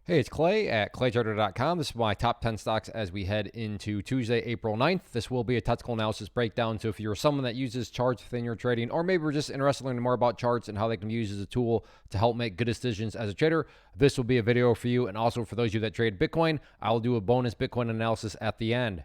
Hey, it's Clay at claytrader.com. This is my top 10 stocks as we head into Tuesday, April 9th. This will be a technical analysis breakdown. So if you're someone that uses charts within your trading, or maybe you're just interested in learning more about charts and how they can be used as a tool to help make good decisions as a trader, this will be a video for you. And also for those of you that trade Bitcoin, I will do a bonus Bitcoin analysis at the end.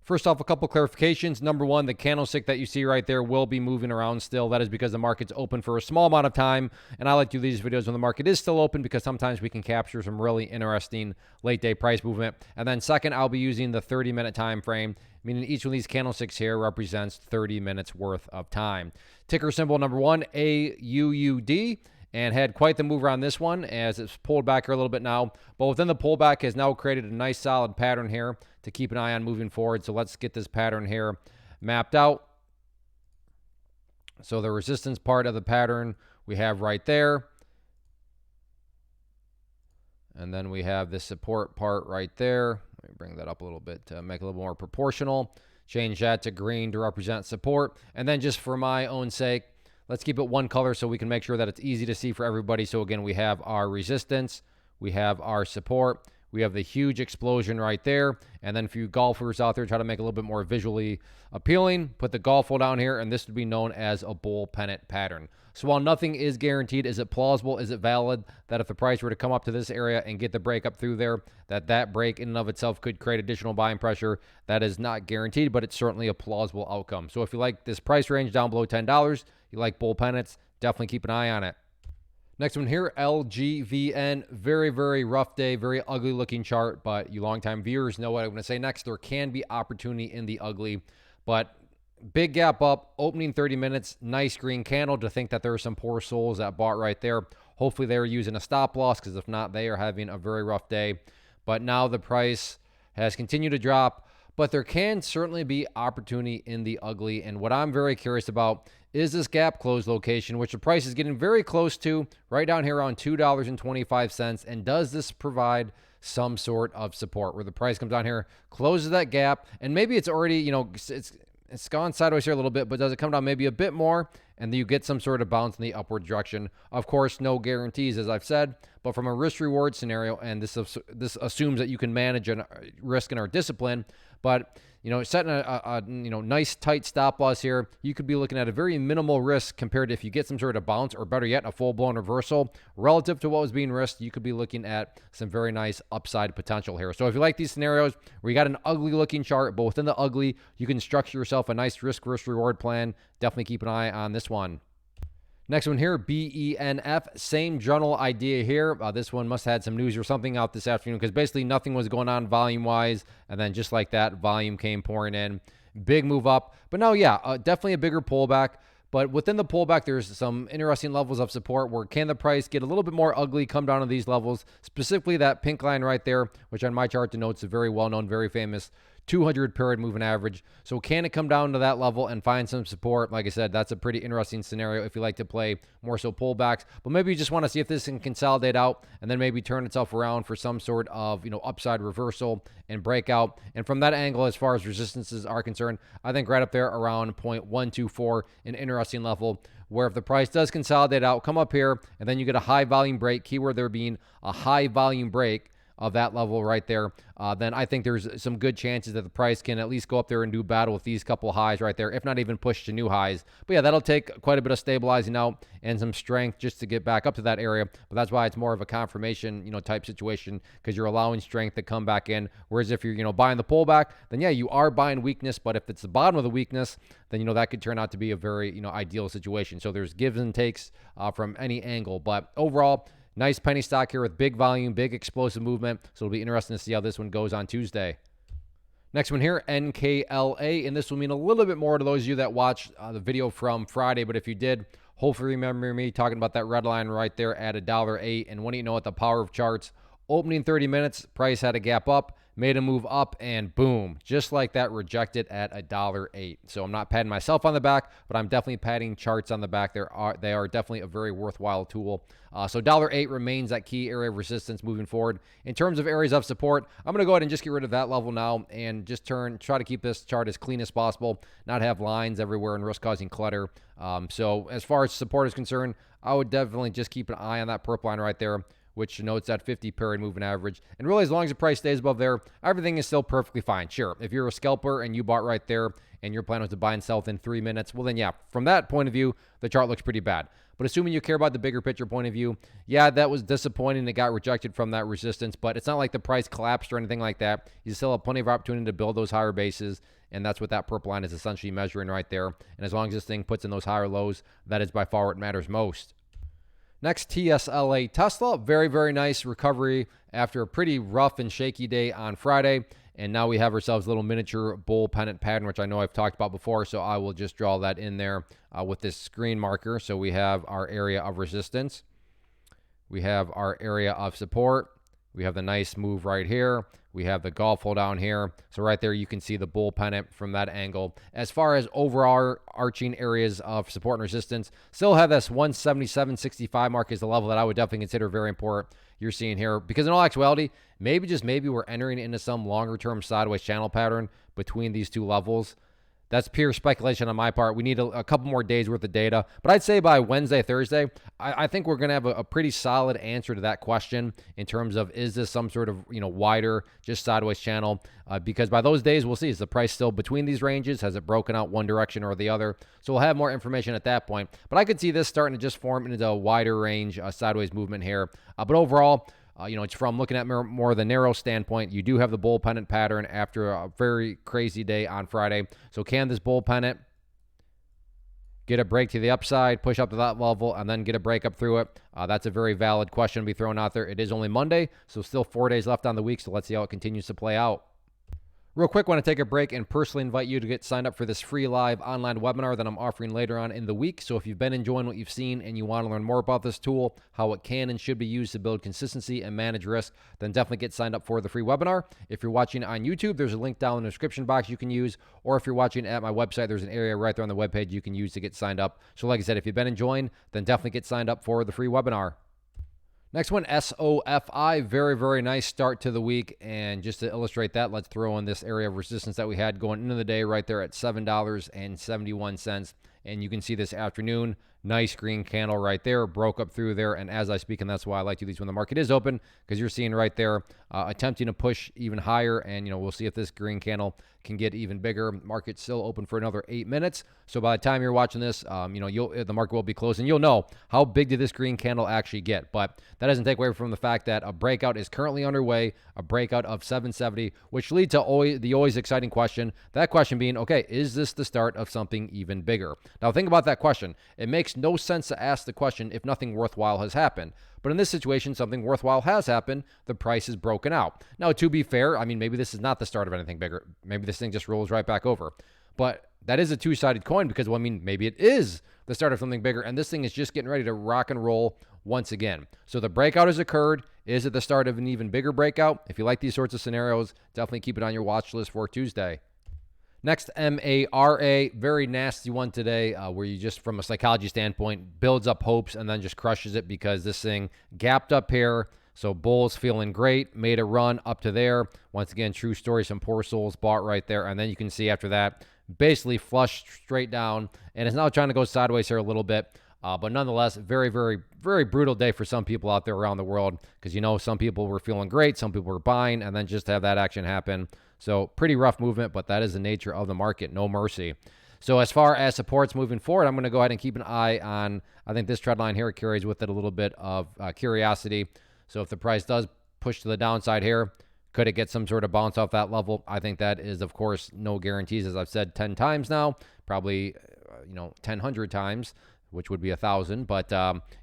First off, a couple clarifications. Number one, the candlestick that you see right there will be moving around still. That is because the market's open for a small amount of time. And I like to do these videos when the market is still open because sometimes we can capture some really interesting late day price movement. And then second, I'll be using the 30-minute time frame, meaning each one of these candlesticks here represents 30 minutes worth of time. Ticker symbol number one, AUUD. And had quite the move around this one as it's pulled back here a little bit now. But within the pullback has now created a nice solid pattern here to keep an eye on moving forward. So let's get this pattern here mapped out. So the resistance part of the pattern we have right there. And then we have the support part right there. Let me bring that up a little bit to make it a little more proportional. Change that to green to represent support. And then just for my own sake, let's keep it one color so we can make sure that it's easy to see for everybody. So again, we have our resistance, we have our support, we have the huge explosion right there. And then for you golfers out there, try to make it a little bit more visually appealing, put the golf hole down here, and this would be known as a bull pennant pattern. So while nothing is guaranteed, is it plausible, is it valid that if the price were to come up to this area and get the break up through there, that break in and of itself could create additional buying pressure? That is not guaranteed, but it's certainly a plausible outcome. So if you like this price range down below $10, you like bull pennants, definitely keep an eye on it. Next one here, LGVN. Very, very rough day, very ugly looking chart, but you longtime viewers know what I'm going to say next. There can be opportunity in the ugly, but big gap up, opening 30 minutes, nice green candle to think that there are some poor souls that bought right there. Hopefully they were using a stop loss because if not, they are having a very rough day. But now the price has continued to drop, but there can certainly be opportunity in the ugly. And what I'm very curious about is this gap close location, which the price is getting very close to, right down here around $2.25. And does this provide some sort of support where the price comes down here, closes that gap, and maybe it's already, it's gone sideways here a little bit, but does it come down maybe a bit more and then you get some sort of bounce in the upward direction? Of course, no guarantees, as I've said, but from a risk-reward scenario, and this assumes that you can manage a risk and are disciplined, but setting a nice tight stop loss here, you could be looking at a very minimal risk compared to if you get some sort of bounce, or better yet, a full-blown reversal relative to what was being risked. You could be looking at some very nice upside potential here. So if you like these scenarios where you got an ugly looking chart, but within the ugly, you can structure yourself a nice risk-reward plan, definitely keep an eye on this one. Next one here, BENF, same general idea here. This one must have had some news or something out this afternoon because basically nothing was going on volume-wise, and then just like that, volume came pouring in. Big move up. But no, yeah, definitely a bigger pullback. But within the pullback, there's some interesting levels of support where can the price get a little bit more ugly, come down to these levels, specifically that pink line right there, which on my chart denotes a very well-known, very famous 200 period moving average. So can it come down to that level and find some support? Like I said, that's a pretty interesting scenario if you like to play more so pullbacks, but maybe you just want to see if this can consolidate out and then maybe turn itself around for some sort of, upside reversal and breakout. And from that angle, as far as resistances are concerned, I think right up there around 0.124, an interesting level where if the price does consolidate out, come up here, and then you get a high volume break, keyword there being a high volume break of that level right there, then I think there's some good chances that the price can at least go up there and do battle with these couple highs right there, if not even push to new highs. But yeah, that'll take quite a bit of stabilizing out and some strength just to get back up to that area. But that's why it's more of a confirmation, type situation, because you're allowing strength to come back in. Whereas if you're, buying the pullback, then yeah, you are buying weakness. But if it's the bottom of the weakness, then, that could turn out to be a very, ideal situation. So there's gives and takes from any angle. But overall, nice penny stock here with big volume, big explosive movement. So it'll be interesting to see how this one goes on Tuesday. Next one here, NKLA, and this will mean a little bit more to those of you that watched the video from Friday. But if you did, hopefully remember me talking about that red line right there at $1.08. And when you know what, the power of charts, opening 30 minutes, price had a gap up, made a move up, and boom, just like that, rejected at $1.08. So I'm not patting myself on the back, but I'm definitely patting charts on the back. They are definitely a very worthwhile tool. So $1.08 remains that key area of resistance moving forward. In terms of areas of support, I'm going to go ahead and just get rid of that level now and just try to keep this chart as clean as possible, not have lines everywhere and risk causing clutter. So as far as support is concerned, I would definitely just keep an eye on that purple line right there, which denotes that 50 period moving average. And really, as long as the price stays above there, everything is still perfectly fine. Sure, if you're a scalper and you bought right there and your plan was to buy and sell within 3 minutes, well then yeah, from that point of view, the chart looks pretty bad. But assuming you care about the bigger picture point of view, yeah, that was disappointing. It got rejected from that resistance, but it's not like the price collapsed or anything like that. You still have plenty of opportunity to build those higher bases, and that's what that purple line is essentially measuring right there. And as long as this thing puts in those higher lows, that is by far what matters most. Next, TSLA Tesla. Very, very nice recovery after a pretty rough and shaky day on Friday. And now we have ourselves a little miniature bull pennant pattern, which I know I've talked about before. So I will just draw that in there with this screen marker. So we have our area of resistance. We have our area of support. We have the nice move right here. We have the golf hole down here. So right there, you can see the bull pennant from that angle. As far as overall arching areas of support and resistance, still have this 177.65 mark is the level that I would definitely consider very important. You're seeing here, because in all actuality, maybe just maybe we're entering into some longer term sideways channel pattern between these two levels. That's pure speculation on my part. We need a couple more days worth of data, but I'd say by Wednesday, Thursday, I think we're going to have a pretty solid answer to that question in terms of, is this some sort of, wider, just sideways channel? Because by those days, we'll see, is the price still between these ranges? Has it broken out one direction or the other? So we'll have more information at that point, but I could see this starting to just form into a wider range, sideways movement here. But overall, it's from looking at more the narrow standpoint. You do have the bull pennant pattern after a very crazy day on Friday. So can this bull pennant get a break to the upside, push up to that level, and then get a break up through it? That's a very valid question to be thrown out there. It is only Monday, so still 4 days left on the week. So let's see how it continues to play out. Real quick, want to take a break and personally invite you to get signed up for this free live online webinar that I'm offering later on in the week. So if you've been enjoying what you've seen and you want to learn more about this tool, how it can and should be used to build consistency and manage risk, then definitely get signed up for the free webinar. If you're watching on YouTube, there's a link down in the description box you can use, or if you're watching at my website, there's an area right there on the webpage you can use to get signed up. So like I said, if you've been enjoying, then definitely get signed up for the free webinar. Next one, SOFI. Very, very nice start to the week. And just to illustrate that, let's throw in this area of resistance that we had going into the day right there at $7.71. And you can see this afternoon, nice green candle right there, broke up through there. And as I speak, and that's why I like to do these when the market is open, because you're seeing right there attempting to push even higher. And, we'll see if this green candle can get even bigger. Market's still open for another 8 minutes. So by the time you're watching this, the market will be closed, and you'll know how big did this green candle actually get. But that doesn't take away from the fact that a breakout is currently underway, a breakout of 770, which leads to the always exciting question. That question being, okay, is this the start of something even bigger? Now think about that question. It makes no sense to ask the question if nothing worthwhile has happened. But in this situation, something worthwhile has happened. The price is broken out. Now, to be fair, maybe this is not the start of anything bigger. Maybe this thing just rolls right back over. But that is a two-sided coin because, maybe it is the start of something bigger, and this thing is just getting ready to rock and roll once again. So the breakout has occurred. Is it the start of an even bigger breakout? If you like these sorts of scenarios, definitely keep it on your watch list for Tuesday. Next, MARA, very nasty one today, where you just, from a psychology standpoint, builds up hopes and then just crushes it because this thing gapped up here. So bulls feeling great, made a run up to there. Once again, true story, some poor souls bought right there. And then you can see after that, basically flushed straight down. And it's now trying to go sideways here a little bit. But nonetheless, very, very, very brutal day for some people out there around the world because, some people were feeling great, some people were buying, and then just have that action happen. So pretty rough movement, but that is the nature of the market. No mercy. So as far as supports moving forward, I'm going to go ahead and keep an eye on, I think this trend line here carries with it a little bit of curiosity. So if the price does push to the downside here, could it get some sort of bounce off that level? I think that is, of course, no guarantees, as I've said 10 times now, probably, 100 times, which would be 1,000. But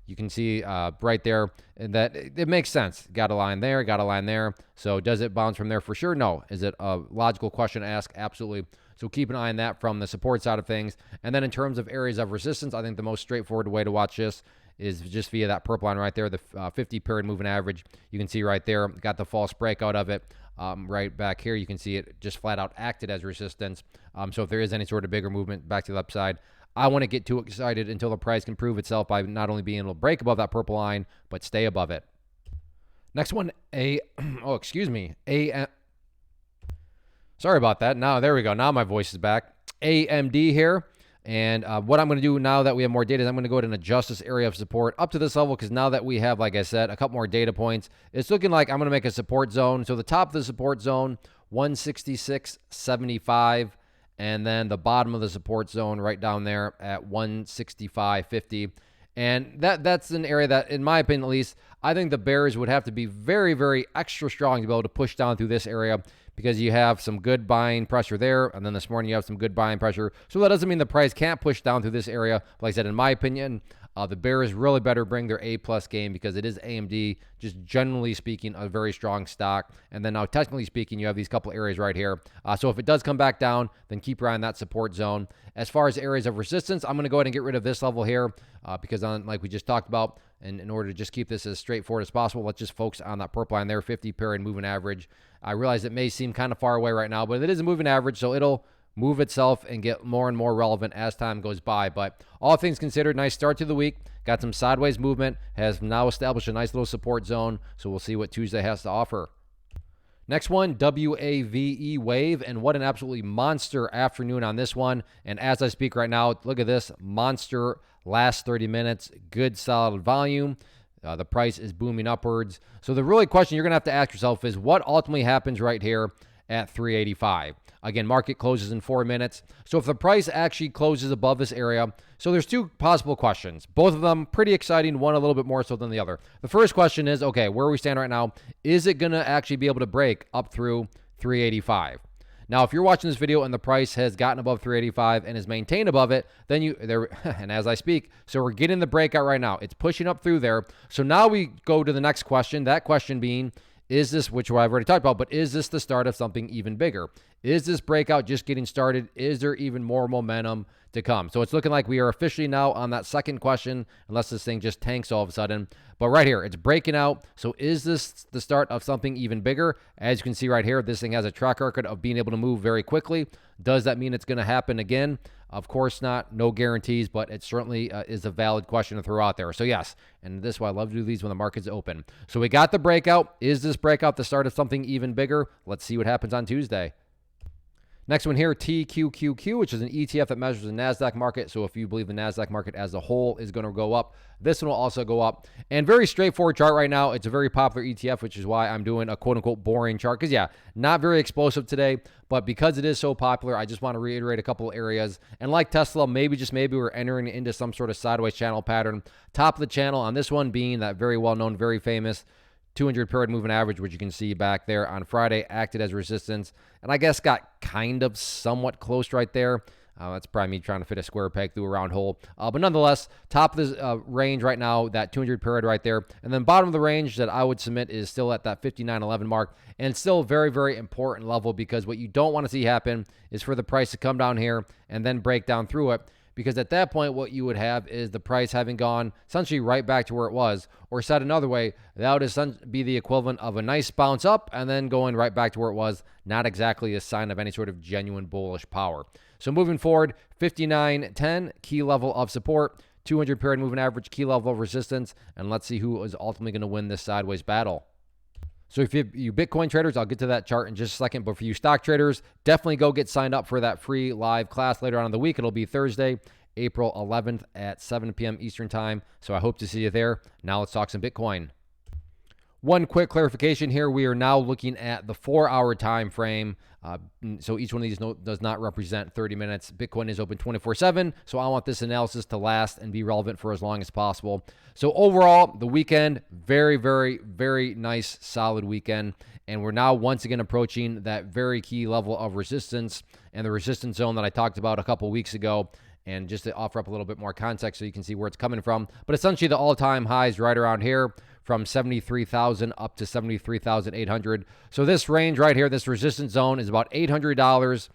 you can see right there that it makes sense. Got a line there, got a line there. So does it bounce from there for sure? No. Is it a logical question to ask? Absolutely. So keep an eye on that from the support side of things. And then in terms of areas of resistance, I think the most straightforward way to watch this is just via that purple line right there, the 50 period moving average. You can see right there, got the false breakout of it. Right back here, you can see it just flat out acted as resistance. So if there is any sort of bigger movement back to the upside, I want to get too excited until the price can prove itself by not only being able to break above that purple line, but stay above it. Next one, sorry about that. Now, there we go. Now my voice is back. AMD here. And what I'm going to do now that we have more data is I'm going to go ahead and adjust this area of support up to this level, because now that we have, like I said, a couple more data points, it's looking like I'm going to make a support zone. So the top of the support zone, 166.75, and then the bottom of the support zone right down there at 165.50. And that's an area that, in my opinion at least, I think the bears would have to be very, very extra strong to be able to push down through this area, because you have some good buying pressure there, and then this morning you have some good buying pressure. So that doesn't mean the price can't push down through this area. Like I said, in my opinion, the bears really better bring their A-plus game, because it is AMD, just generally speaking, a very strong stock. And then now, technically speaking, you have these couple areas right here. So if it does come back down, then keep your eye on that support zone. As far as areas of resistance, I'm going to go ahead and get rid of this level here, because like we just talked about, and in order to just keep this as straightforward as possible, let's just focus on that purple line there, 50 period moving average. I realize it may seem kind of far away right now, but it is a moving average, so it'll move itself and get more and more relevant as time goes by. But all things considered, nice start to the week. Got some sideways movement, has now established a nice little support zone, so we'll see what Tuesday has to offer. Next one, WAVE wave, and what an absolutely monster afternoon on this one. And as I speak right now, look at this monster last 30 minutes, good solid volume. The price is booming upwards. So the really question you're going to have to ask yourself is, what ultimately happens right here at 385? Again, market closes in 4 minutes. So if the price actually closes above this area, so there's two possible questions. Both of them pretty exciting, one a little bit more so than the other. The first question is, okay, where we stand right now, is it going to actually be able to break up through 385? Now, if you're watching this video and the price has gotten above 385 and is maintained above it, then and as I speak, so we're getting the breakout right now. It's pushing up through there. So now we go to the next question, that question being, is this, which I've already talked about, but is this the start of something even bigger? Is this breakout just getting started? Is there even more momentum to come? So it's looking like we are officially now on that second question, unless this thing just tanks all of a sudden. But right here, it's breaking out. So is this the start of something even bigger? As you can see right here, this thing has a track record of being able to move very quickly. Does that mean it's going to happen again? Of course not. No guarantees, but it certainly is a valid question to throw out there. So yes, and this is why I love to do these when the market's open. So we got the breakout. Is this breakout the start of something even bigger? Let's see what happens on Tuesday. Next one here, TQQQ, which is an ETF that measures the NASDAQ market. So if you believe the NASDAQ market as a whole is going to go up, this one will also go up. And very straightforward chart right now. It's a very popular ETF, which is why I'm doing a quote-unquote boring chart. Because, yeah, not very explosive today. But because it is so popular, I just want to reiterate a couple of areas. And like Tesla, maybe, just maybe, we're entering into some sort of sideways channel pattern. Top of the channel on this one being that very well-known, very famous 200 period moving average, which you can see back there on Friday, acted as resistance, and I guess got kind of somewhat close right there. That's probably me trying to fit a square peg through a round hole. But nonetheless, top of the range right now, that 200 period right there. And then bottom of the range that I would submit is still at that 59.11 mark. And it's still a very, very important level, because what you don't want to see happen is for the price to come down here and then break down through it. Because at that point, what you would have is the price having gone essentially right back to where it was, or said another way, that would be the equivalent of a nice bounce up and then going right back to where it was, not exactly a sign of any sort of genuine bullish power. So moving forward, 59.10, key level of support, 200 period moving average, key level of resistance, and let's see who is ultimately going to win this sideways battle. So if you Bitcoin traders, I'll get to that chart in just a second. But for you stock traders, definitely go get signed up for that free live class later on in the week. It'll be Thursday, April 11th at 7 p.m. Eastern time. So I hope to see you there. Now let's talk some Bitcoin. One quick clarification here. We are now looking at the 4-hour time frame. So each one of these does not represent 30 minutes. Bitcoin is open 24/7. So I want this analysis to last and be relevant for as long as possible. So overall, the weekend, very, very, very nice, solid weekend. And we're now once again approaching that very key level of resistance and the resistance zone that I talked about a couple weeks ago. And just to offer up a little bit more context so you can see where it's coming from. But essentially the all-time highs right around here, from 73,000 up to 73,800. So this range right here, this resistance zone, is about $800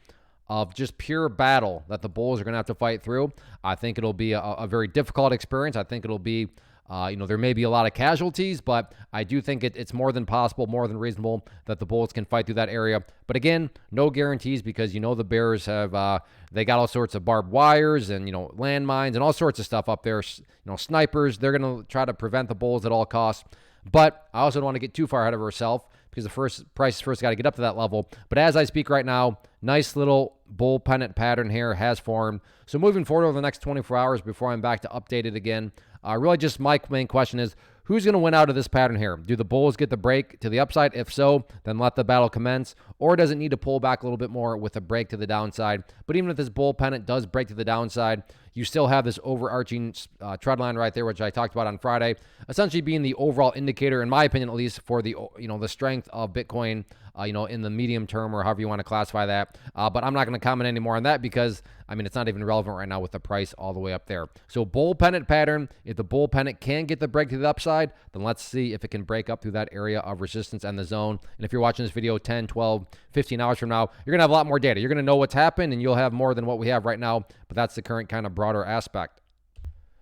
of just pure battle that the bulls are going to have to fight through. I think it'll be a very difficult experience. I think it'll be, there may be a lot of casualties, but I do think it's more than possible, more than reasonable that the bulls can fight through that area. But again, no guarantees, because the bears have they got all sorts of barbed wires and landmines and all sorts of stuff up there. Snipers. They're going to try to prevent the bulls at all costs. But I also don't want to get too far ahead of ourselves, because because the price first got to get up to that level. But as I speak right now, nice little bull pennant pattern here has formed. So moving forward over the next 24 hours before I'm back to update it again, really just my main question is, who's going to win out of this pattern here? Do the bulls get the break to the upside? If so, then let the battle commence. Or does it need to pull back a little bit more with a break to the downside? But even if this bull pennant does break to the downside, you still have this overarching trend line right there, which I talked about on Friday, essentially being the overall indicator, in my opinion at least, for the the strength of Bitcoin, in the medium term, or however you want to classify that. But I'm not going to comment anymore on that because, I mean, it's not even relevant right now with the price all the way up there. So bull pennant pattern, if the bull pennant can get the break to the upside, then let's see if it can break up through that area of resistance and the zone. And if you're watching this video 10, 12, 15 hours from now, you're going to have a lot more data. You're going to know what's happened, and you'll have more than what we have right now. But that's the current kind of broader aspect.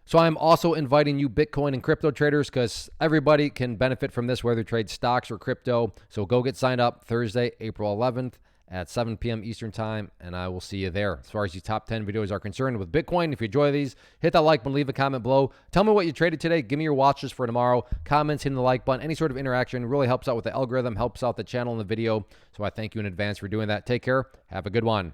So I'm also inviting you Bitcoin and crypto traders, because everybody can benefit from this, whether you trade stocks or crypto. So go get signed up Thursday, April 11th at 7 p.m. Eastern time, and I will see you there. As far as these top 10 videos are concerned with Bitcoin, if you enjoy these, hit that like button, leave a comment below. Tell me what you traded today. Give me your watch list for tomorrow. Comments, hitting the like button, any sort of interaction really helps out with the algorithm, helps out the channel and the video. So I thank you in advance for doing that. Take care. Have a good one.